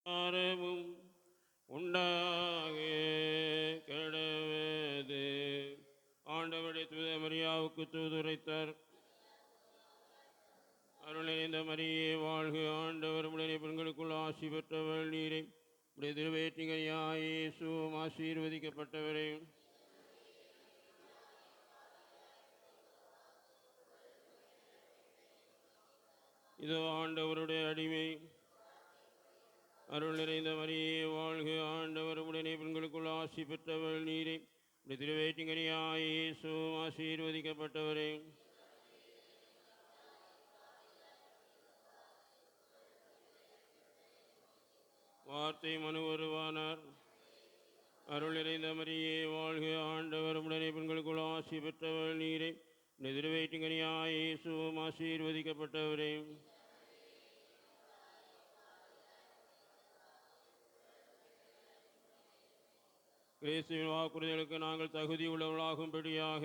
ஆரமும் உண்டாக கடவது. ஆண்டவருடைய தூத மரியாவுக்கு தூதுரைத்தார். அருள் நிறைந்த மரியே வாழ்க, ஆண்டவர் உடனே பெண்களுக்குள் ஆசி பெற்றவள் நீரை. உடைய திருவேற்றிகையாய் இயேசுவும் ஆசீர்வதிக்கப்பட்டவரே. இதோ ஆண்டவருடைய அடிமை. அருள் நிறைந்த மரியே வாழ்க, ஆண்டவர் உடனே பெண்களுக்குள் ஆசி பெற்றவள் நீரே. உடைய திருவேற்றிகையாய் இயேசுவும் ஆசீர்வதிக்கப்பட்டவரே. வார்த்தை மனு வருவானார். அருள் நிறைந்த மரியே வாழ்க, ஆண்டவர் உடனே பெண்களுக்குள் ஆசி பெற்றவள் நீரே. உடைய திருவேற்றிகையாய் இயேசுவும் ஆசீர்வதிக்கப்பட்டவரே. கிறிஸ்துவின் வாக்குறுதிகளுக்கு நாங்கள் தகுதி உள்ளவர்களாகும்படியாக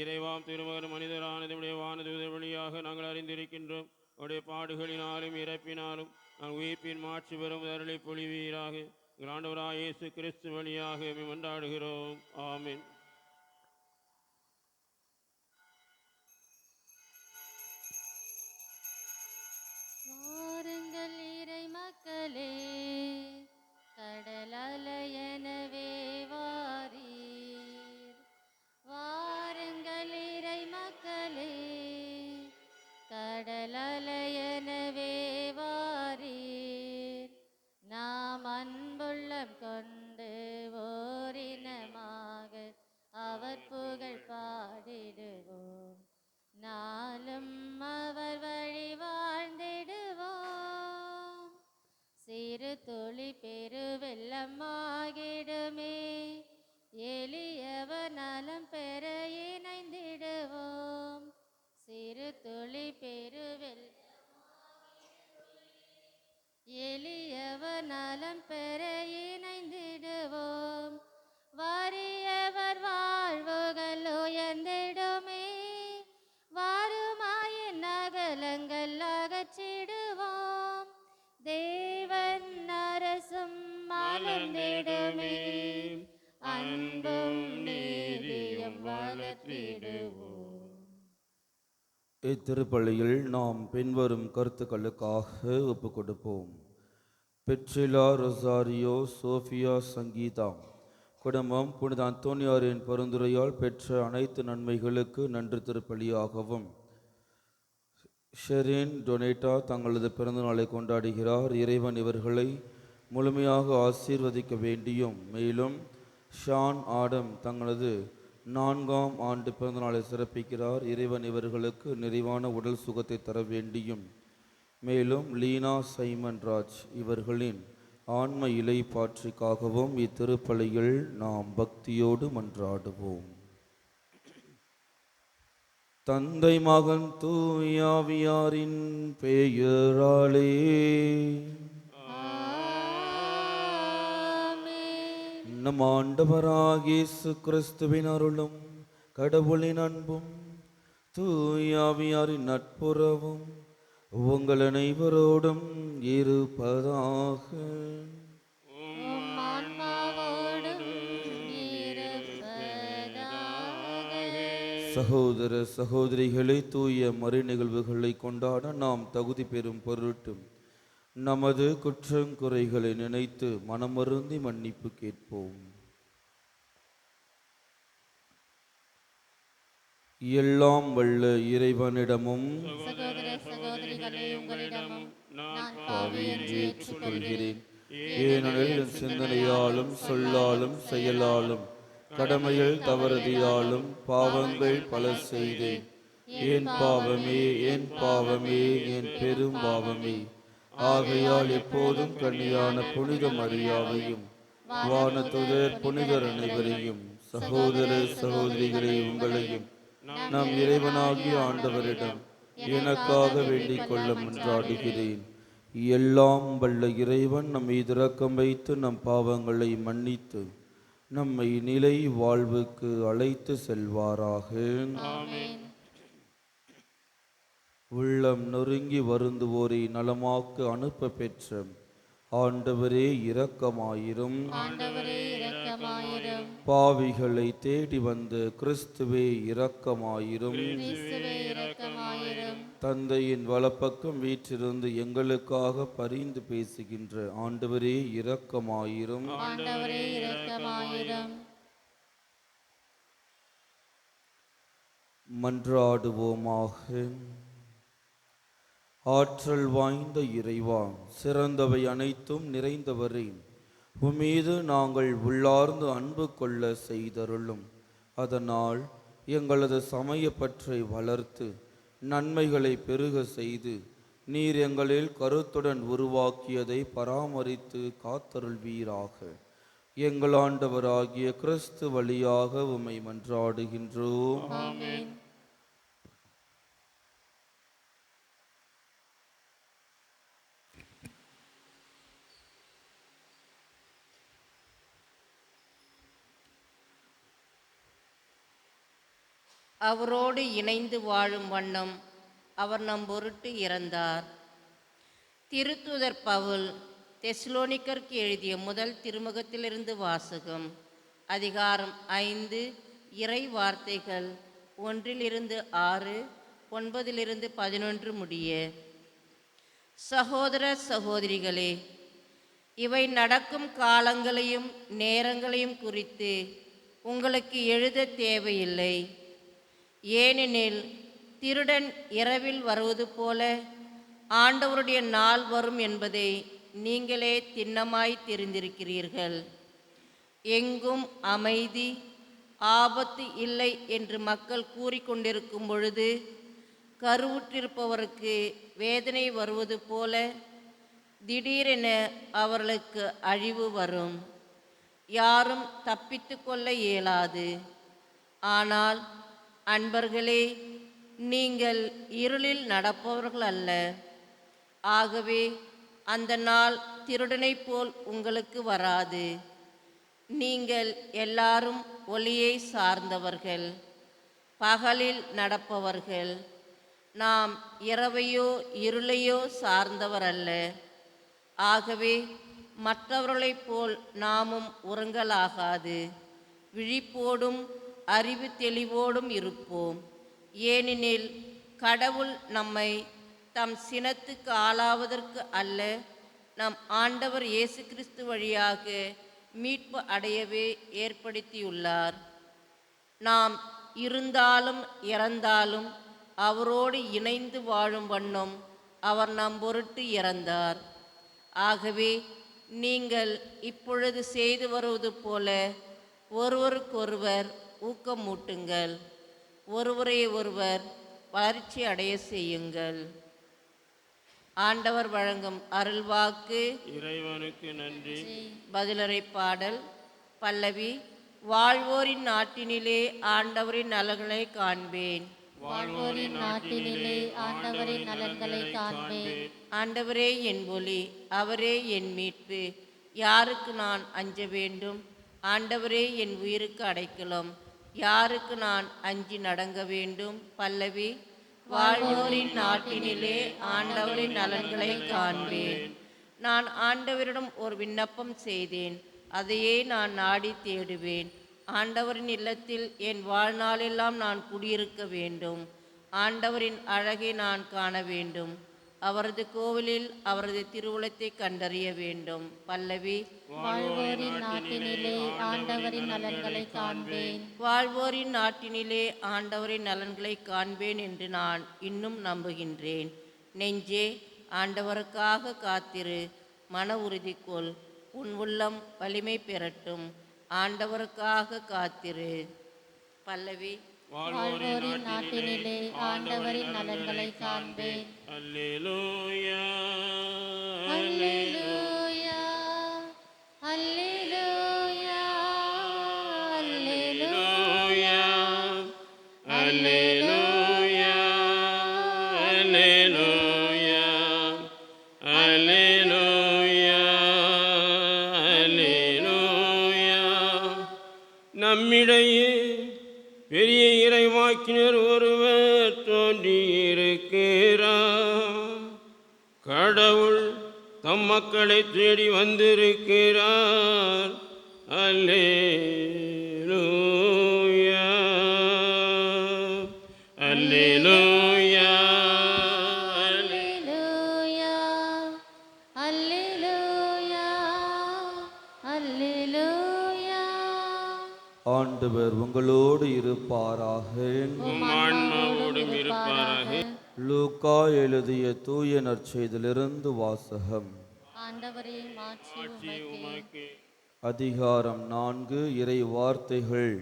இறைவாம் திருமகன் மனிதரானதுடைய வானதூதர் வழியாக நாங்கள் அறிந்திருக்கின்றோம். அவருடைய பாடுகளினாலும் இறப்பினாலும் நான் உயிர்ப்பின் மாட்சி பெறும் அருளை பொழிவீராக. ஆண்டவராய் இயேசு கிறிஸ்து வழியாக மன்றாடுகிறோம். ஆமென். வாருங்கள் இறை மக்களே, கடல் அலையெனவே வாரீர். வாருங்கள் இறை மக்களே, கடல் அலையெனவே வாரீர். நாம் அன்புள்ளம் கொண்டு ஓரினமாக அவர் புகழ் பாடிடுவோம். நாளும் அவர் வழி வாழ்ந்திடுவோம். சிறு துளி பெருவெள்ளமாகிடுமே, எளியவர் நலம் பெற இணைந்திடுவோம். சிறு துளி எளியவர் நலம் பெற இணைந்திடுவோம். வறியவர் வாழ்வுகள் உயர்ந்திடுமே, வாருமாயின் அகலங்கள் அகற்றிடுவோம். தேவன் அரசும் மலர்ந்திடுமே, அன்பும் நீதியும் வளர்த்திடுவோம். இத்திருப்பலியில் நாம் பின்வரும் கருத்துக்களுக்காக ஒப்புக் கொடுப்போம். பெட்ரிலா ரொசாரியோ சோஃபியா சங்கீதா குடும்பம் புனித அந்தோனியாரின் பரிந்துரையால் பெற்ற அனைத்து நன்மைகளுக்கு நன்றி திருப்பலியாகவும், ஷெரின் டொனேட்டா தங்களது பிறந்தநாளை கொண்டாடுகிறார். இறைவன் இவர்களை முழுமையாக ஆசீர்வதிக்க வேண்டியும், மேலும் ஷான் ஆடம் தங்களது 4ஆம் ஆண்டு பிறந்தநாளை சிறப்பிக்கிறார். இறைவன் இவர்களுக்கு நிறைவான உடல் சுகத்தை தர வேண்டியும், மேலும் லீனா சைமன் ராஜ் இவர்களின் ஆன்ம இலைப்பாற்றிக்காகவும் இத்திருப்பலியில் நாம் பக்தியோடு மன்றாடுவோம். தந்தை மகன் தூயாவியாரின் பெயராலே நம் ஆண்டவராகிய இயேசு கிறிஸ்துவின் அருளும் கடவுளின் அன்பும் தூயாவியாரின் நட்புறவும் உங்கள் அனைவரோடும் இருப்பதாக. சகோதர சகோதரிகளை தூய மறை நிகழ்வுகளை கொண்டாட நாம் தகுதி பெறும் பொருட்டும் நமது குற்றங்குறைகளை நினைத்து மனமருந்தி மன்னிப்பு கேட்போம். எல்லாம் வல்ல இறைவனிடமும் சகோதர சகோதரிகளே, உங்களிடமும் நான் பாவி என்று ஏற்றுக்கொள்கிறேன். ஏனெனில் என் சிந்தனையாலும் சொல்லாலும் செயலாலும் கடமையில் தவறுதியாலும் பாவங்கள் பல செய்தேன். என் பாவமே, என் பாவமே, என் பெரும் பாவமே. ஆகையால் எப்போதும் கன்னியான புனித மரியாவையும் வானதுதர் புனிதர் அனைவரையும் சகோதர சகோதரிகளை உங்களையும் நம் இறைவனாகிய ஆண்டவரிடம் எனக்காக வேண்டிக் கொள்ள மன்றாடுகிறேன். எல்லாம் வல்ல இறைவன் நம்மை இரக்கம் வைத்து நம் பாவங்களை மன்னித்து நம்மை நிலை வாழ்வுக்கு அழைத்து செல்வாராக. உள்ளம் நொறுங்கி வருந்துவோரை நலமாக்க அனுப்ப பெற்ற ஆண்டவரே இரக்கமாயிரும். ஆண்டவரே இரக்கமாயிரும். பாவிகளை தேடி வந்த கிறிஸ்துவே இரக்கமாயிரும். கிறிஸ்துவே இரக்கமாயிரும். தந்தையின் வலப்பக்கம் வீற்றிருந்து எங்களுக்காக பரிந்து பேசுகின்ற ஆண்டவரே இரக்கமாயிரும். ஆண்டவரே இரக்கமாயிரும். மன்றாடுவோமாக. ஆற்றல் வாய்ந்த இறைவா, சிறந்தவை அனைத்தும் நிறைந்தவரே, உம்மீது நாங்கள் உள்ளார்ந்து அன்பு கொள்ள செய்தருளும். அதனால் எங்களது சமயப்பற்றை வளர்த்து நன்மைகளை பெருக செய்து நீர் எங்களில் கருத்துடன் உருவாக்கியதை பராமரித்து காத்தருள்வீராக. எங்கள் ஆண்டவராகிய கிறிஸ்து வழியாக உம்மை மன்றாடுகின்றோம். ஆமென். அவரோடு இணைந்து வாழும் வண்ணம் அவர் நம் பொருட்டு இறந்தார். திருத்தூதர் பவுல் தெசலோனிக்கருக்கு எழுதிய முதல் திருமுகத்திலிருந்து வாசகம். அதிகாரம் 5, இறை வார்த்தைகள் 1-6, 9-11 முடிய. சகோதர சகோதரிகளே, இவை நடக்கும் காலங்களையும் நேரங்களையும் குறித்து உங்களுக்கு எழுத தேவையில்லை. ஏனெனில் திருடன் இரவில் வருவது போல ஆண்டவருடைய நாள் வரும் என்பதை நீங்களே திண்ணமாய் தெரிந்திருக்கிறீர்கள். எங்கும் அமைதி, ஆபத்து இல்லை என்று மக்கள் கூறிக்கொண்டிருக்கும் பொழுது கருவுற்றிருப்பவருக்கு வேதனை வருவது போல திடீரென அவர்களுக்கு அழிவு வரும். யாரும் தப்பித்து கொள்ள இயலாது. ஆனால் அன்பர்களே, நீங்கள் இருளில் நடப்பவர்கள் அல்ல. ஆகவே அந்த நாள் திருடனைப் போல் உங்களுக்கு வராது. நீங்கள் எல்லாரும் ஒளியை சார்ந்தவர்கள், பகலில் நடப்பவர்கள். நாம் இரவையோ இருளையோ சார்ந்தவர் அல்ல. ஆகவே மற்றவர்களைப் போல் நாமும் உறங்கலாகாது. விழிப்போடும் அறிவு தெளிவோடும் இருப்போம். ஏனெனில் கடவுள் நம்மை தம் சினத்துக்கு ஆளாவதற்கு அல்ல, நம் ஆண்டவர் இயேசு கிறிஸ்து வழியாக மீட்பு அடையவே ஏற்படுத்தியுள்ளார். நாம் இருந்தாலும் இறந்தாலும் அவரோடு இணைந்து வாழும் வண்ணம் அவர் நம் பொருட்டு இறந்தார். ஆகவே நீங்கள் இப்பொழுது செய்து வருவது போல ஒருவருக்கொருவர் ஊக்கமூட்டுங்கள், ஒருவரை ஒருவர் வளர்ச்சி அடைய செய்யுங்கள். ஆண்டவர் வழங்கும் அருள்வாக்கு. இறைவனுக்கு நன்றி. பதிலுரை பாடல். பல்லவி. வாழ்வோரின் நாட்டினிலே ஆண்டவரின் நலன்களை காண்பேன். வாழ்வோரின் நாட்டினிலே ஆண்டவரின் நலன்களை காண்பேன். ஆண்டவரே என் ஒளி, அவரே என் மீட்பு, யாருக்கு நான் அஞ்ச வேண்டும்? ஆண்டவரே என் உயிருக்கு அடைக்கலம், யாருக்கு நான் அஞ்சி நடங்க வேண்டும்? பல்லவி. வாழ்வோரின் நாட்டினிலே ஆண்டவரின் நலன்களை காண்பேன். நான் ஆண்டவரிடம் ஒரு விண்ணப்பம் செய்தேன், அதையே நான் நாடி தேடுவேன். ஆண்டவரின் இல்லத்தில் என் வாழ்நாளெல்லாம் நான் குடியிருக்க வேண்டும். ஆண்டவரின் அழகை நான் காண வேண்டும். அவரது கோவிலில் அவரது திருவுளத்தை கண்டறிய வேண்டும். பல்லவி. வாழ்வோரின் நாட்டினிலே ஆண்டவரின் நலன்களை காண்பேன். வாழ்வோரின் நாட்டினிலே ஆண்டவரின் நலன்களை காண்பேன் என்று நான் இன்னும் நம்புகின்றேன். நெஞ்சே, ஆண்டவருக்காக காத்திரு, மன உறுதி கொள், உன் உள்ளம் வலிமை பெறட்டும். ஆண்டவருக்காக காத்திரு. பல்லவி. வாழ்வோரின் நாட்டினிலே ஆண்டவரின் நலன்களை காண்பேன். அல்லேலூயா, அல்லேலூயா, அல்லேலூயா, அல்லேலூயா, அல்லேலூயா, அல்லேலூயா, அல்லேலூயா, அல்லேலூயா. நம்மிடையே பெரிய இறைவாக்கினர் ஒருவர் தோன்றியிருக்கிறார். தம் மக்களை தேடி வந்திருக்கிறார். அல்லேலூயா, அல்லேலூயா, அல்லேலூயா, அல்லேலூயா, அல்லேலூயா. ஆண்டவர் உங்களோடு இருப்பாராக. உம் ஆன்மாவோடும் இருப்பாராக. லூக்கா எழுதிய தூய நற்செய்தியிலிருந்து வாசகம். ஆண்டவரே மாட்சி உமக்கே. அதிகாரம் 4, இறை வார்த்தைகள்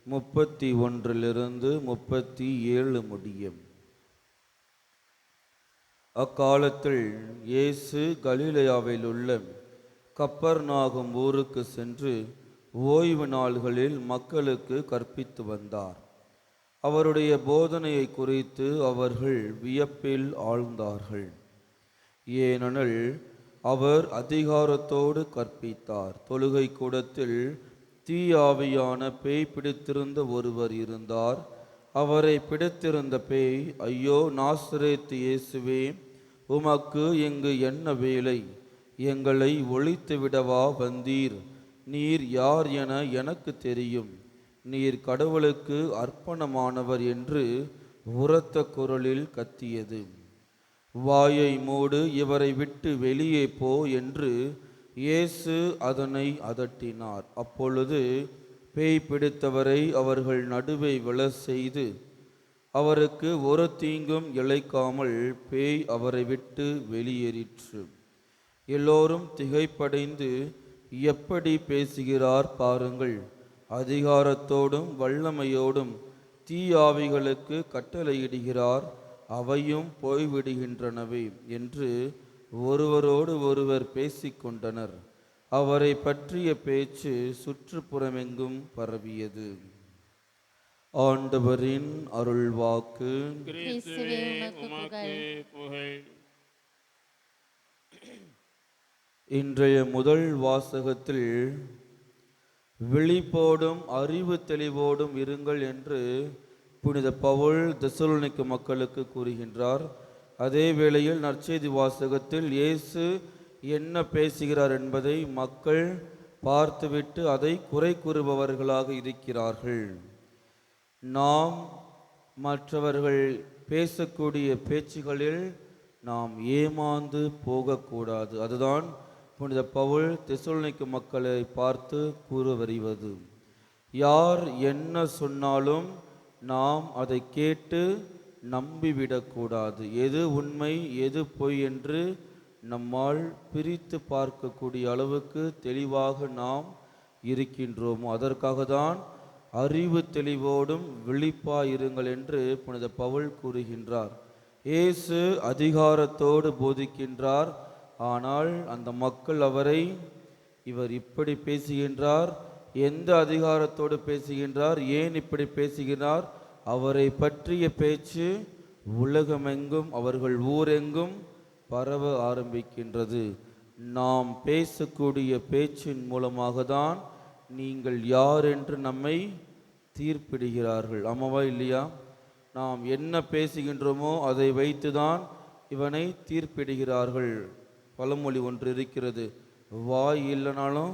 31 37 முடியும். அக்காலத்தில் இயேசு கலிலேயாவில் உள்ள கப்பர்நாகும் ஊருக்கு சென்று ஓய்வு நாள்களில் மக்களுக்கு கற்பித்து வந்தார். அவருடைய போதனையை குறித்து அவர்கள் வியப்பில் ஆழ்ந்தார்கள். ஏனெனில் அவர் அதிகாரத்தோடு கற்பித்தார். தொழுகை கூடத்தில் தீயாவியான பேய் பிடித்திருந்த ஒருவர் இருந்தார். அவரை பிடித்திருந்த பேய், ஐயோ நாசரேத்து இயேசுவே, உமக்கு இங்கு என்ன வேலை? எங்களை ஒழித்துவிடவா வந்தீர்? நீர் யார் என எனக்கு தெரியும். நீர் கடவுளுக்கு அர்ப்பணமானவர் என்று உரத்த குரலில் கத்தியது. வாயை மூடு, இவரை விட்டு வெளியே போ என்று இயேசு அதனை அதட்டினார். அப்பொழுது பேய் பிடித்தவரை அவர்கள் நடுவே விழச் செய்து அவருக்கு ஒரு தீங்கும் இழைக்காமல் பேய் அவரை விட்டு வெளியேறிற்று. எல்லோரும் திகைப்படைந்து, எப்படி பேசுகிறார் பாருங்கள், அதிகாரத்தோடும் வல்லமையோடும் தீயாவிகளுக்கு கட்டளையிடுகிறார், அவையும் போய்விடுகின்றனவே என்று ஒருவரோடு ஒருவர் பேசிக்கொண்டனர். அவரை பற்றிய பேச்சு சுற்றுப்புறமெங்கும் பரவியது. ஆண்டவரின் அருள்வாக்கு. கிறிஸ்துவே உமக்கு புகழ். இன்றைய முதல் வாசகத்தில் விழிப்போடும் அறிவு தெளிவோடும் இருங்கள் என்று புனித பவுல் தெசலோனிக்க மக்களுக்கு கூறுகின்றார். அதே வேளையில் நற்செய்தி வாசகத்தில் இயேசு என்ன பேசுகிறார் என்பதை மக்கள் பார்த்துவிட்டு அதை குறை கூறுபவர்களாக இருக்கிறார்கள். நாம் மற்றவர்கள் பேசக்கூடிய பேச்சுகளில் நாம் ஏமாந்து போகக்கூடாது. அதுதான் புனித பவுல் தெசலோனிக்க மக்களை பார்த்து கூற வருவது. யார் என்ன சொன்னாலும் நாம் அதை கேட்டு நம்பிவிடக்கூடாது. எது உண்மை எது பொய் என்று நம்மால் பிரித்து பார்க்கக்கூடிய அளவுக்கு தெளிவாக நாம் இருக்கின்றோமோ அதற்காக தான் அறிவு தெளிவோடும் விழிப்பாயிருங்கள் என்று புனித பவுல் கூறுகின்றார். இயேசு அதிகாரத்தோடு போதிக்கின்றார். ஆனால் அந்த மக்கள் அவரை, இவர் இப்படி பேசுகின்றார், எந்த அதிகாரத்தோடு பேசுகின்றார், ஏன் இப்படி பேசுகிறார், அவரை பற்றிய பேச்சு உலகமெங்கும் அவர்கள் ஊரெங்கும் பரவ ஆரம்பிக்கின்றது. நாம் பேசக்கூடிய பேச்சின் மூலமாக தான் நீங்கள் யார் என்று நம்மை தீர்ப்பிடுகிறார்கள். ஆமாவா இல்லையா? நாம் என்ன பேசுகின்றோமோ அதை வைத்துதான் இவனை தீர்ப்பிடுகிறார்கள். பழமொழி ஒன்று இருக்கிறது, வாய் இல்லைனாலும்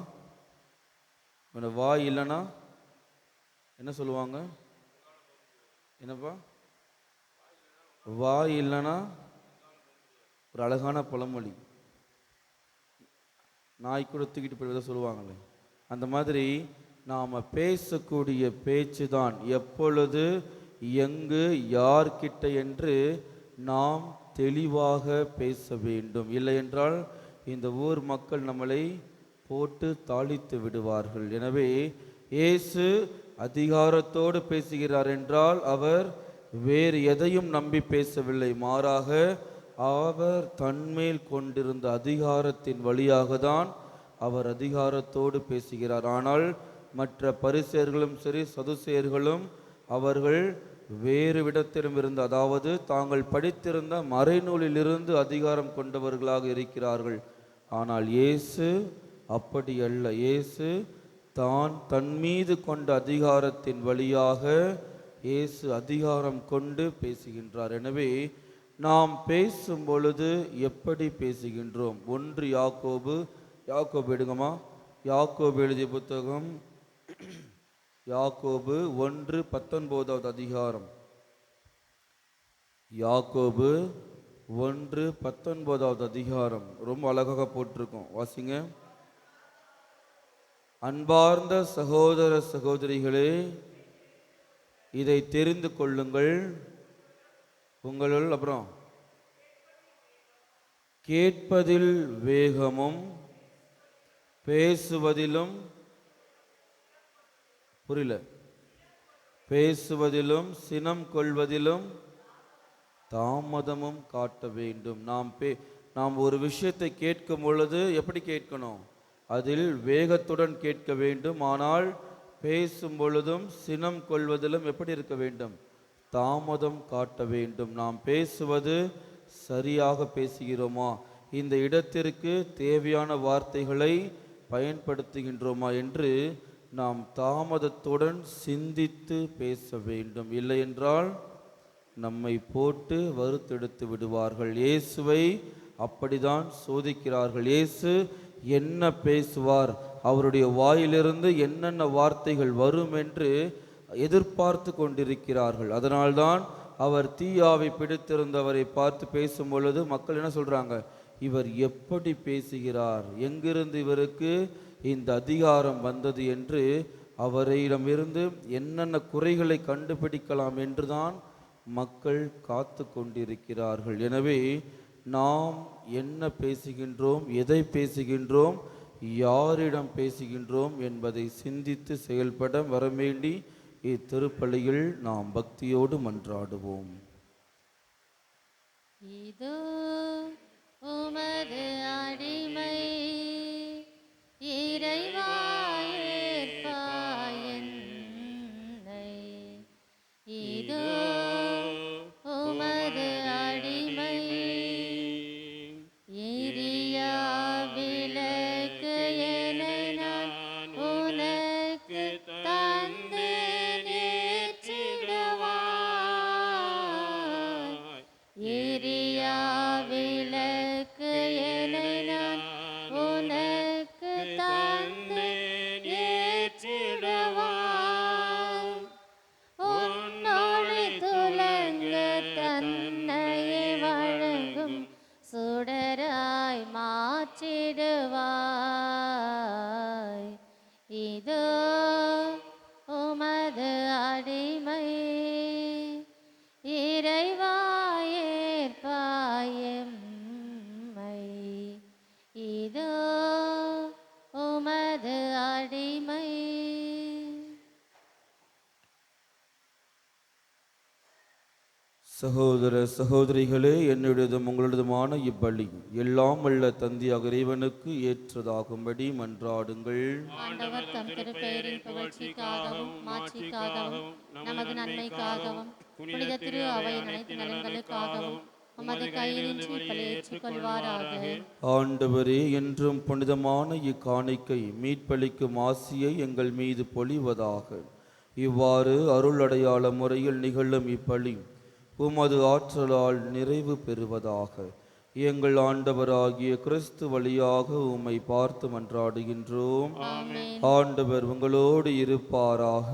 வாய் இல்லைன்னா என்ன சொல்லுவாங்க? என்னப்பா? வாய் இல்லைன்னா ஒரு அழகான பழமொழி, நாய் கூட தூக்கிட்டு போய் சொல்லுவாங்களே, அந்த மாதிரி நாம் பேசக்கூடிய பேச்சு தான் எப்பொழுது எங்கு யார்கிட்ட என்று நாம் தெளிவாக பேச வேண்டும். இல்லை என்றால் இந்த ஊர் மக்கள் நம்மளை போட்டு தாளித்து விடுவார்கள். எனவே இயேசு அதிகாரத்தோடு பேசுகிறார் என்றால் அவர் வேறு எதையும் நம்பி பேசவில்லை. மாறாக அவர் தன்மேல் கொண்டிருந்த அதிகாரத்தின் வழியாக தான் அவர் அதிகாரத்தோடு பேசுகிறார். ஆனால் மற்ற பரிசேயர்களும் சரி சதுசேயர்களும் அவர்கள் வேறு விடத்திலும் இருந்து, அதாவது தாங்கள் படித்திருந்த மறைநூலிலிருந்து அதிகாரம் கொண்டவர்களாக இருக்கிறார்கள். ஆனால் இயேசு அப்படி அல்ல. இயேசு தன் மீது கொண்ட அதிகாரத்தின் வழியாக இயேசு அதிகாரம் கொண்டு பேசுகின்றார். எனவே நாம் பேசும் பொழுது எப்படி பேசுகின்றோம்? ஒன்று யாக்கோபு எடுங்கம்மா. யாக்கோபு எழுதிய புத்தகம் யாக்கோபு 1:19 அதிகாரம். யாக்கோபு 1:19 அதிகாரம். ரொம்ப அழகாக போட்டிருக்கோம், வாசிங்க. அன்பார்ந்த சகோதர சகோதரிகளே, இதை தெரிந்து கொள்ளுங்கள். உங்களுள் அப்புறம் கேட்பதில் வேகமும் பேசுவதிலும் பேசுவதிலும் சினம் கொள்வதிலும் தாமதமும் காட்ட வேண்டும். நாம் ஒரு விஷயத்தை கேட்கும் பொழுது எப்படி கேட்கணும்? அதில் வேகத்துடன் கேட்க வேண்டும். ஆனால் பேசும் பொழுதும் சினம் கொள்வதிலும் எப்படி இருக்க வேண்டும்? தாமதம் காட்ட வேண்டும். நாம் பேசுவது சரியாக பேசுகிறோமா? இந்த இடத்திற்கு தேவையான வார்த்தைகளை பயன்படுத்துகின்றோமா என்று நாம் தாமதத்துடன் சிந்தித்து பேச வேண்டும். இல்லை என்றால் நம்மை போட்டு வறுத்தெடுத்து விடுவார்கள். இயேசுவை அப்படிதான் சோதிக்கிறார்கள். இயேசு என்ன பேசுவார், அவருடைய வாயிலிருந்து என்னென்ன வார்த்தைகள் வரும் என்று எதிர்பார்த்து கொண்டிருக்கிறார்கள். அதனால்தான் அவர் தீயாவை பிடித்திருந்தவரை பார்த்து பேசும் பொழுது மக்கள் என்ன சொல்றாங்க? இவர் எப்படி பேசுகிறார், எங்கிருந்து இவருக்கு இந்த அதிகாரம் வந்தது என்று அவரிடமிருந்து என்னென்ன குறைகளை கண்டுபிடிக்கலாம் என்றுதான் மக்கள் காத்து கொண்டிருக்கிறார்கள். எனவே நாம் என்ன பேசுகின்றோம், எதை பேசுகின்றோம், யாரிடம் பேசுகின்றோம் என்பதை சிந்தித்து செயல்பட வரவேண்டி இத்திருப்பலியில் நாம் பக்தியோடு மன்றாடுவோம். இதோ உமது அடிமை, இறைவா ஏற்பாய் என்னை. இதோ உமது அடிமை, எரியா விளக்கு என நான் உனக்கு தந்து ஏற்றிடுவாய். எரியா விளக்கு என நான் உனக்கு தந்து ஏற்றிடுவாய். உன்னோடு துலங்க தன்னையே வழங்கும் சுடராய் மாற்றிடுவாய். இதோ உமது அடிமை, இறைவா ஏற்பாய் எம்மை. இதோ உமது அடிமை. சகோதர சகோதரிகளே, என்னுடையதும் உங்களுடையதுமான இப்பலி எல்லாம் வல்ல தந்தையாக இறைவனுக்கு ஏற்றதாகும்படி மன்றாடுங்கள். ஆண்டவர் தம் திருப்பெயரின் புகழ்ச்சிக்காகவும் மாட்சிக்காகவும் நமது நன்மைக்காகவும் புனித திரு அவையின் அனைத்து நலன்களுக்காகவும் உமது கையிலின்றி இப்பலி ஏற்றுக்கொள்வாராக. ஆண்டவரே, என்றும் புனிதமான இக்காணிக்கை மீட்பளிக்கும் ஆசியை எங்கள் மீது பொழிவதாக. இவ்வாறு அருள் அடையாள முறையில் நிகழும் இப்பலி உமது ஆற்றலால் நிறைவு பெறுவதாக. எங்கள் ஆண்டவராகிய கிறிஸ்து வழியாக உம்மை பார்த்து மன்றாடுகின்றோம். ஆண்டவர் உங்களோடு இருப்பாராக.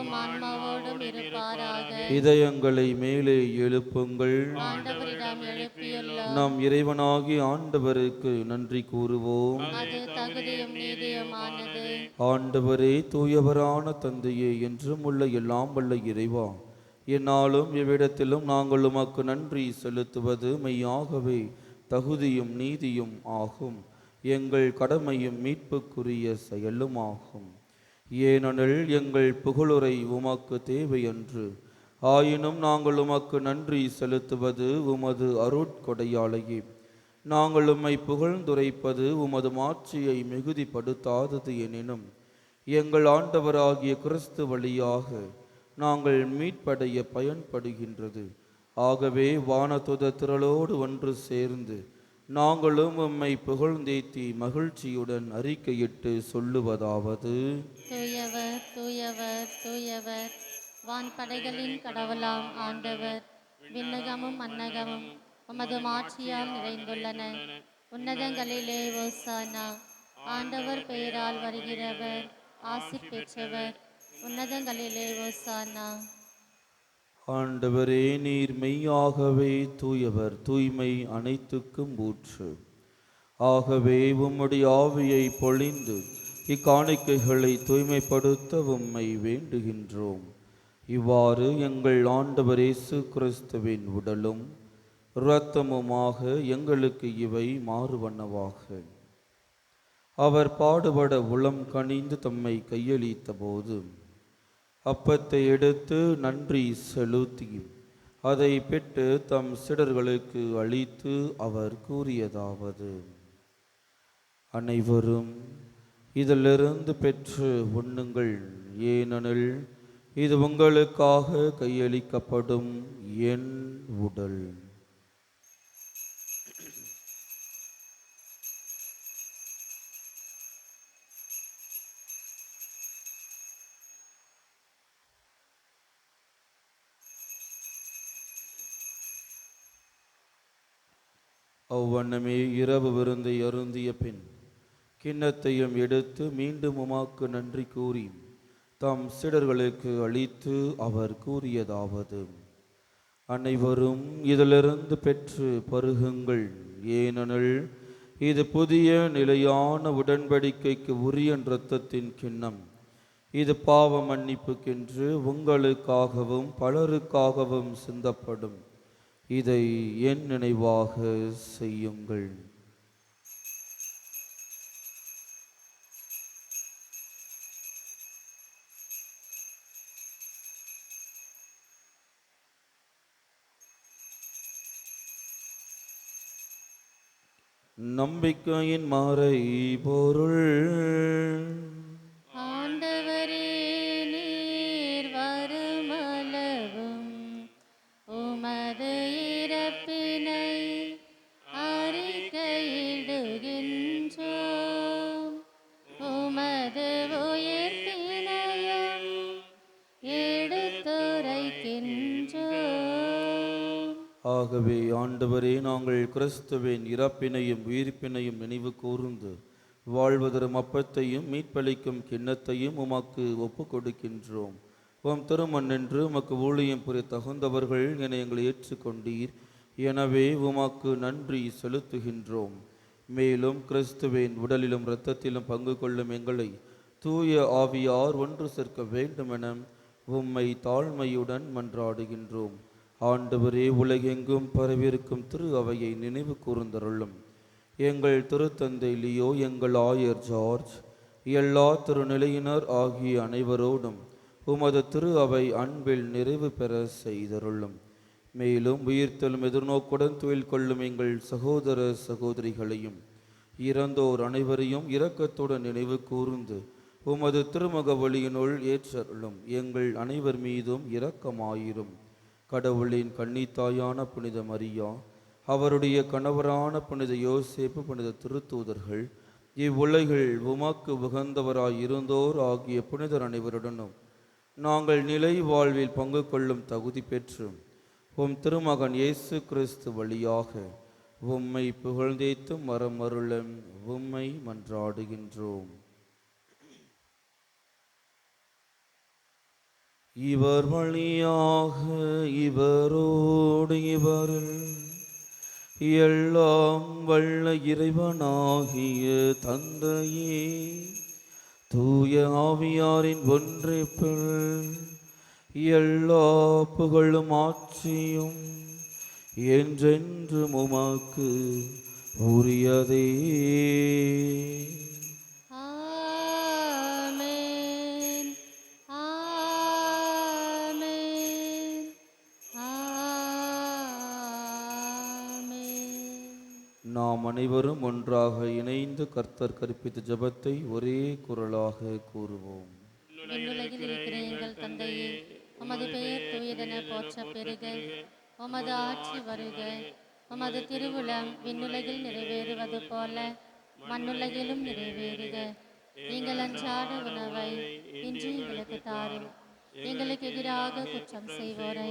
உம் ஆன்மாவோடும் இருப்பாராக. இதயங்களை மேலே எழுப்புங்கள். ஆண்டவரிடம் எழுப்பியுள்ளோம். நம் இறைவனாகிய ஆண்டவருக்கு நன்றி கூறுவோம். அது தகுதியும் நீதியுமானது. ஆண்டவரே, தூயவரான தந்தையே, என்றும் உள்ள எல்லாம் வல்ல இறைவா, என்னாலும் இவ்விடத்திலும் நாங்கள் உமக்கு நன்றி செலுத்துவது மெய்யாகவே தகுதியும் நீதியும் ஆகும். எங்கள் கடமையும் மீட்புக்குரிய செயலும் ஆகும். ஏனெனில் எங்கள் புகழுரை உமக்கு தேவையன்று. ஆயினும் நாங்கள் உமக்கு நன்றி செலுத்துவது உமது அருட்கொடையாலேயே. நாங்கள் உம்மை புகழ்ந்துரைப்பது உமது மாட்சியை மிகுதிப்படுத்தாதது எனினும் எங்கள் ஆண்டவராகிய கிறிஸ்து வழியாக நாங்கள் மீட்படைய பயன்படுகின்றது. ஆகவே வானதுத திரளோடு ஒன்று சேர்ந்து நாங்களும் உம்மை புகழ்ந்தேத்தி மகிழ்ச்சியுடன் அறிக்கையிட்டு சொல்லுவதாவது: தூயவர் தூயவர் தூயவர், வான்படைகளின் கடவுளாம் ஆண்டவர். விண்ணகமும் மன்னகமும் உமது மாட்சியால் நிறைந்துள்ளன. உன்னதங்களிலே ஓசானா. ஆண்டவர் பெயரால் வருகிறவர் ஆசி பெற்றவர். உன்னதங்களிலே ஓசானா. ஆண்டவரே, நீர் மெய்யாகவே தூயவர், தூய்மை அனைத்துக்கும் ஊற்று. ஆகவே உம்முடைய ஆவியை பொழிந்து இக்காணிக்கைகளை தூய்மைப்படுத்த உம்மை வேண்டுகின்றோம். இவ்வாறு எங்கள் ஆண்டவர் இயேசு கிறிஸ்துவின் உடலும் இரத்தமுமாக எங்களுக்கு இவை மாறுவனவாக. அவர் பாடுபட உளம் கனிந்து தம்மை கையளித்த போது அப்பத்தை எடுத்து நன்றி செலுத்தி அதை பெற்று தம் சீடர்களுக்கு அளித்து அவர் கூறியதாவது: அனைவரும் இதிலிருந்து பெற்று உண்ணுங்கள், ஏனெனில் இது உங்களுக்காக கையளிக்கப்படும் என் உடல். அவ்வண்ணமே இரவு விருந்தை அருந்திய பின் கிண்ணத்தையும் எடுத்து மீண்டும் உமாக்கு நன்றி கூறி தம் சீடர்களுக்கு அளித்து அவர் கூறியதாவது: அனைவரும் இதிலிருந்து பெற்று பருகுங்கள், ஏனெனில் இது புதிய நிலையான உடன்படிக்கைக்கு உரிய இரத்தத்தின் கிண்ணம். இது பாவ மன்னிப்புக்கென்று உங்களுக்காகவும் பலருக்காகவும் சிந்தப்படும். இதை என் நினைவாக செய்யுங்கள். நம்பிக்கையின் மறை பொருள். ஆண்டவரே, நீர் வருமளவும் உமது இறப்பினை அறிக்கையிடுகின்றோம். உமது உயிர்ப்பினையும் எடுத்துரைக்கின்றோம். ஆகவே ஆண்டவரே, நாங்கள் கிறிஸ்துவின் இறப்பினையும் உயிர்ப்பினையும் நினைவு கூர்ந்து வாழ்வதரும் அப்பத்தையும் மீட்பளிக்கும் கிண்ணத்தையும் உமக்கு ஒப்பு கொடுக்கின்றோம். உம் திருமண் நின்று உமக்கு ஊழியம் புரிய தகுந்தவர்கள் என எங்களை ஏற்றுக்கொண்டீர். எனவே உமக்கு நன்றி செலுத்துகின்றோம். மேலும் கிறிஸ்துவின் உடலிலும் இரத்தத்திலும் பங்கு கொள்ளும் எங்களை தூய ஆவியார் ஒன்று சேர்க்க வேண்டுமென உம்மை தாழ்மையுடன் மன்றாடுகின்றோம். ஆண்டவரே, உலகெங்கும் பரவியிருக்கும் திரு அவையை நினைவு கூர்ந்தருளும். எங்கள் திருத்தந்தை லியோ, எங்கள் ஆயர் ஜார்ஜ், எல்லா திருநிலையினர் ஆகிய அனைவரோடும் உமது திரு அவை அன்பில் நிறைவு பெற செய்தருளும். மேலும் உயிர்த்தெழும் எதிர்நோக்குடன் துயில் கொள்ளும் எங்கள் சகோதர சகோதரிகளையும் இறந்தோர் அனைவரையும் இரக்கத்துடன் நினைவு கூர்ந்து உமது திருமுக ஒளியினுள் ஏற்றருளும். எங்கள் அனைவர் மீதும் இரக்கமாயிரும். கடவுளின் கன்னித்தாயான புனித மரியா, அவருடைய கணவரான புனித யோசேப்பு, புனித திருத்தூதர்கள், இவ்வுலகில் உமக்கு உகந்தவராய் இருந்தோர் ஆகிய புனிதர் அனைவருடனும் நாங்கள் நிலை வாழ்வில் பங்கு கொள்ளும் தகுதி பெற்று உம் திருமகன் இயேசு கிறிஸ்து வழியாக உம்மை புகழ்ந்தேத்தும் மரமருள உம்மை மன்றாடுகின்றோம். இவர் வழியாக இவரோடு இவரில் எல்லாம் வல்ல இறைவனாகிய தந்தையே, தூய ஆவியாரின் ஒன்றிப்பில் எல்லா புகழும் ஆட்சியும் என்றென்றும் உமக்கு உரியதே. ஆமென். ஆமென். ஆமென். நாம் அனைவரும் ஒன்றாக இணைந்து கர்த்தர் கற்பித்த ஜெபத்தை ஒரே குரலாக கூறுவோம். விண்ணுலகில் இருக்கிற எங்கள் தந்தையே, உமது பெயர் தூயதென போற்ற பெறுக. உமது ஆட்சி வருக. உமது திருவுளம் விண்ணுலகில் நிறைவேறுவது போல மண்ணுலகிலும் நிறைவேறுக. எங்கள் அன்றாட உணவை இன்று எங்களுக்கு தாரும். எங்களுக்கு எதிராக குற்றம் செய்வோரை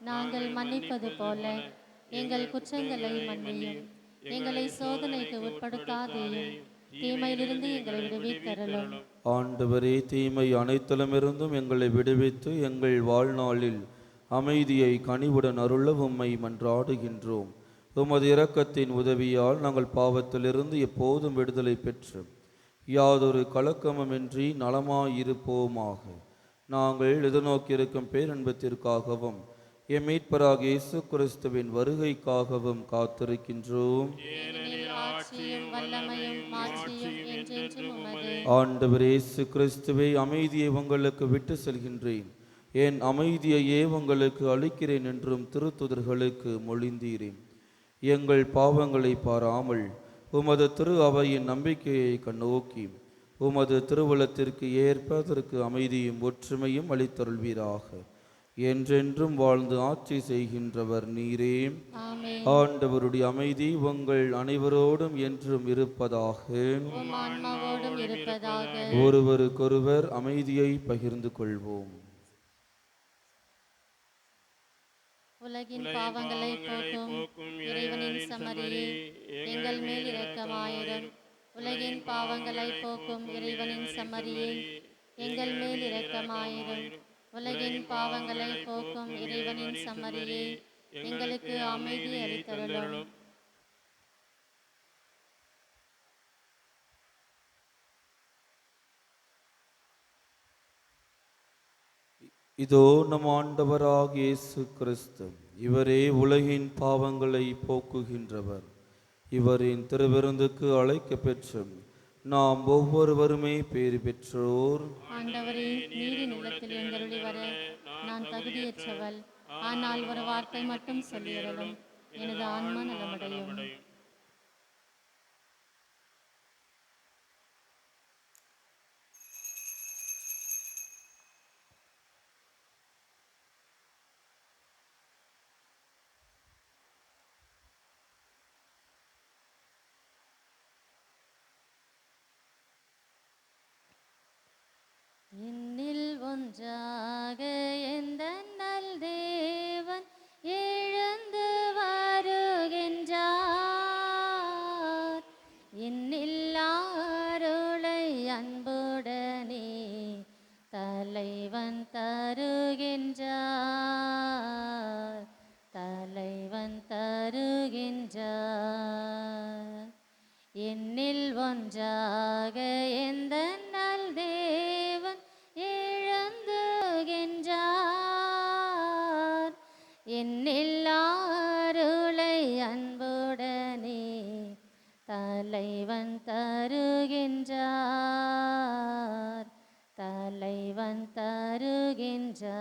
நாங்கள் மன்னிப்பது போல எங்கள் குற்றங்களை மன்னியும். எங்களை சோதனைக்கு உட்படுத்தாதேயும். தீமையிலிருந்து எங்களை விடுவித்தருளும். ஆண்டவரே, தீமை அனைத்திலுமிருந்தும் எங்களை விடுவித்து எங்கள் வாழ்நாளில் அமைதியை கனிவுடன் அருள உம்மை மன்றாடுகின்றோம். உமது இரக்கத்தின் உதவியால் நாங்கள் பாவத்திலிருந்து எப்போதும் விடுதலை பெற்று யாதொரு கலக்கமுமின்றி நலமாயிருப்போமாக. நாங்கள் எதிர்நோக்கியிருக்கும் பேரன்பத்திற்காகவும் எம் மீட்பராகிய இயேசு கிறிஸ்துவின் வருகைக்காகவும் காத்திருக்கின்றோம். ஏனெனில் ஆட்சியும் வல்லமையும் மாட்சியும் என்றென்றும் உமதே. ஆண்டவர் இயேசு கிறிஸ்துவே, அமைதியை உங்களுக்கு விட்டு செல்கின்றேன், என் அமைதியையே உங்களுக்கு அளிக்கிறேன் என்றும் திருத்துதர்களுக்கு மொழிந்தீரேன். எங்கள் பாவங்களை பாராமல் உமது திரு அவையின் நம்பிக்கையை கண்ணோக்கி உமது திருவுளத்திற்கு ஏற்ப அதற்கு அமைதியும் ஒற்றுமையும் அளித்தருள்வீராக. என்றென்றும் வாழ்ந்து ஆட்சி செய்கின்றவர் நீரே. ஆமென். ஆண்டவருடைய அமைதி உங்கள் அனைவரோடும் என்றும் இருப்பதாக. உம் ஆன்மாவோடும் இருப்பதாக. ஒருவருக்கொருவர் அமைதியை பகிர்ந்து கொள்வோம். உலகின் பாவங்களை போக்கும் இறைவனின் சமரியே, எங்கள் மேல் இரக்கமாயிரும். உலகின் பாவங்களை போக்கும் இறைவனின் சமரியே, எங்கள் மேல் இரக்கமாயிரும். உலகின் பாவங்களை போக்கும் இறைவனின் சமரியே, எங்களுக்கு அமைதி அளித்தருளும். இதோ நம் ஆண்டவராகிய இயேசு கிறிஸ்து, இவரே உலகின் பாவங்களை போக்குகின்றவர். இவரின் திருவிருந்துக்கு அழைக்க பெற்று நாம் ஒவ்வொருவருமே பேறு பெற்றோர். ஆண்டவரே, நீரின் இல்லத்தில் எழுந்தருளி வர நான் தகுதியற்றவள். ஆனால் ஒரு வார்த்தை மட்டும் சொல்லியருளும், எனது ஆன்மா நலமடையும். என்னில் ஒன்றாக எந்த நல் தேவன் எழுந்து வருகின்றார். என்னில் அருளை அன்புடனே தலைவன் தருகின்றார். தலைவன் தருகின்றார். என்னில் ஒன்றாக எந்த நல் தேவன் எழுந்துகின்றார். என்னில் அருளை அன்புடனே தலைவன் தருகின்றார். தலைவன் தருகின்றார்.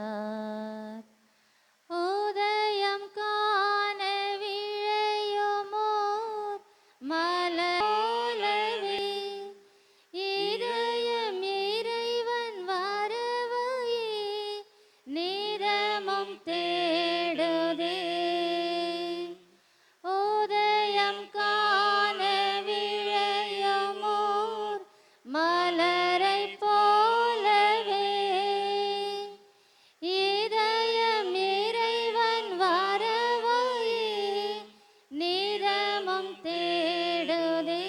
உதயம் காண விழையுமோர் மலர் போலவே இதயம் இறைவன் வரவையே நிதமும் தேடுதே. உதயம் காண விழையுமோர் மலரை போலவே இதயம் இறைவன் வரவையே நிதமும் தேடுதே.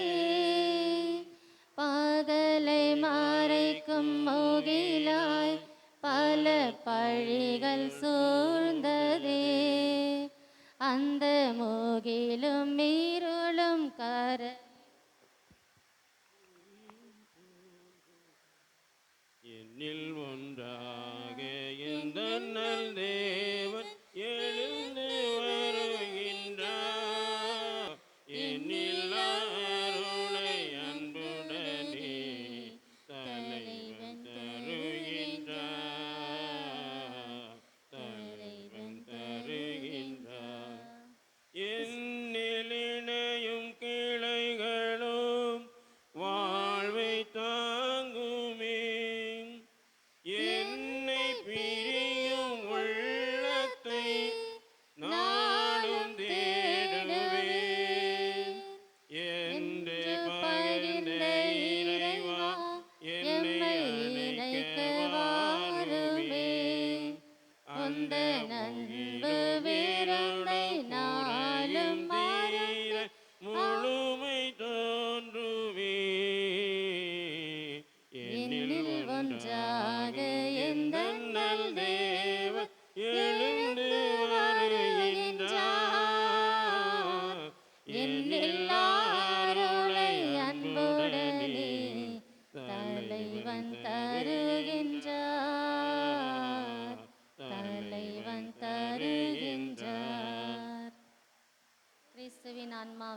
பகலை மறைக்கும் முகிலாய் பல பழிகள் சூழ்ந்ததே. அந்த முகிலும் இருளும் கர என்னில் ஒன்றாக எந்த நல் தேவன் எழுந்து வருகின்றார். என்னில் அருளை அன்புடனே தலைவன் தருகின்றார். தலைவன் தருகின்றார். என்னில் இணையும் கிளைகளும் வாழ்வை தாங்குமே.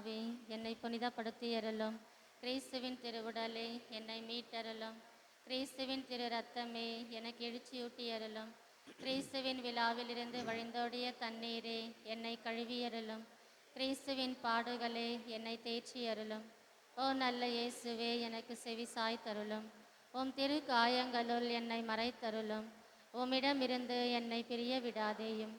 ஆவி என்னை புனிதப்படுத்தியருளும். கிறிஸ்துவின் திருவுடலே என்னை மீட்டருளும். கிறிஸ்துவின் திரு ரத்தமே எனக்கு எழுச்சியூட்டியருளும். கிறிஸ்துவின் விழாவிலிருந்து வழிந்தோடிய தண்ணீரே என்னை கழுவியருளும். கிறிஸ்துவின் பாடுகளே என்னை தேற்றியருளும். ஓ நல்ல இயேசுவே, எனக்கு செவி சாய்த்தருளும். உம் திரு காயங்களுள் என்னை மறைத்தருளும். உம்மிடமிருந்து என்னை பிரிய விடாதேயும்.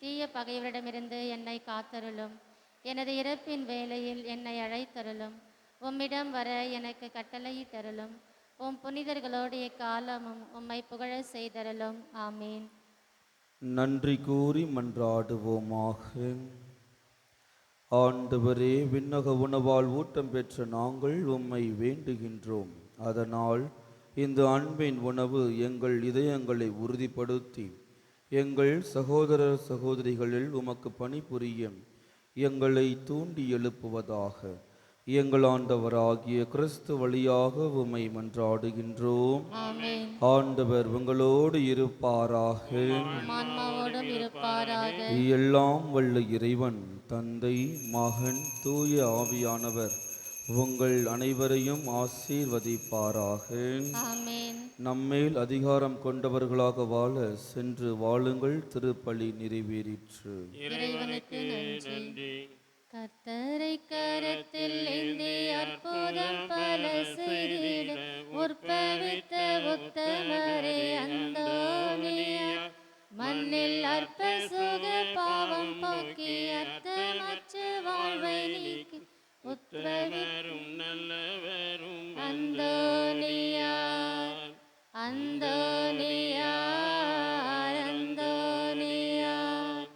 தீய பகைவரிடமிருந்து என்னை காத்தருளும். எனது இறப்பின் வேளையில் என்னை அழைத்தருளும். உம்மிடம் வர எனக்கு கட்டளையிட்டருளும். உம் புனிதர்களோடு எக்காலமும் உம்மை புகழ செய்தருளும். ஆமீன். நன்றி கூறி மன்றாடுவோமாக. ஆண்டவரே, விண்ணக உணவால் ஊட்டம் பெற்ற நாங்கள் உம்மை வேண்டுகின்றோம். அதனால் இந்த அன்பின் உணவு எங்கள் இதயங்களை உறுதிப்படுத்தி எங்கள் சகோதர சகோதரிகளில் உமக்கு பணிபுரிய எங்களை தூண்டி எழுப்புவதாக. எங்கள் ஆண்டவராகிய கிறிஸ்து வழியாக உம்மை மன்றாடுகின்றோம். ஆமென். ஆண்டவர் உங்களோடு இருப்பாராக. ஆன்மாவோடும் இருப்பாராக. எல்லாம் வல்ல இறைவன் தந்தை, மகன், தூய ஆவியானவர் உங்கள் அனைவரையும் ஆசீர்வதிப்பாராக. ஆமென். நம்மேல் அதிகாரம் கொண்டவர்களாக வாழ சென்று வாழுங்கள். திருப்பலி நிறைவேறிற்று. இறைவனுக்கு நன்றி. கர்த்தரை கரத்தில் ஏந்தி அற்புதம் பல செய்திட உற்பவித்த உத்தமரே அந்தோனியார். மண்ணில் அற்ப சுக பாவம் போக்கி அர்த்தமற்ற வாழ்வை நீக்கி உத்தமரும் நல்லவரும் அந்தோனியார். அந்தோனியார். அந்தோனியார்.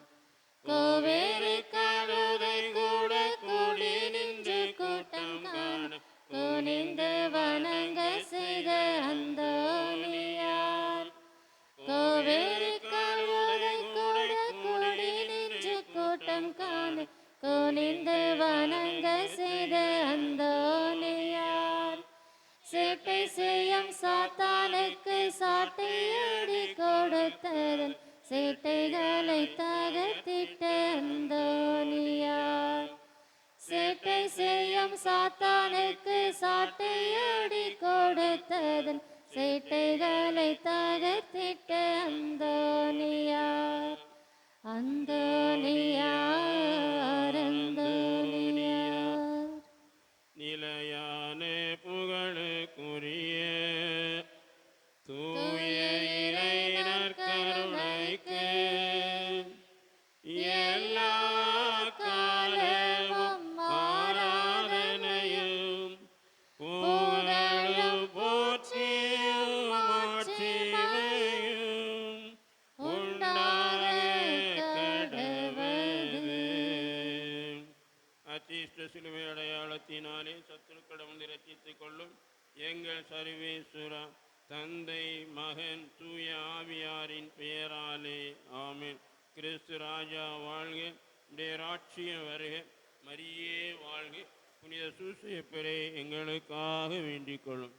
கோவேறு கழுதை கூட கூடி நின்று கூட்டம் காண குனிந்து வணங்க செய்த அந்தோனியார். கோவேறு கழுதை கூட கூடி நின்று கூட்டம் காண குனிந்து வணங்க செய்த அந்தோனியார். சேட்டை செய்யும் சாத்தானுக்கு சாட்டையடி கொடுத்ததன் சேட்டைகளை தகர்த்திட்ட அந்தோனியார். சேட்டை செய்யும் சாத்தானுக்கு சாட்டையடி கொடுத்ததன் சேட்டைகளை தகர்த்திட்ட அந்தோனியார். அந்தோனியார். அந்தோனியார். நிலையான புகழுக்குரிய தூய இறை நற்கருணைக்கு எல்லா காலமும் ஆராதனையும் புகழும் போற்றியும் மாட்சிமையும் உண்டாக கடவது. அச்சிஷ்ட சிலுவை அடையாளத்தினாலே சத்துருக்களிடம் இரட்சித்துக் கொள்ளும் எங்கள் சர்வேஸ்வரா, தந்தை, மகன், தூய ஆவியாரின் பெயராலே ஆமென். கிறிஸ்து ராஜா வாழ்க. உடைய ராட்சியம் வருக. மரியே வாழ்க. புனித சூசையப்பரே எங்களுக்காக வேண்டிக் கொள்ளும்.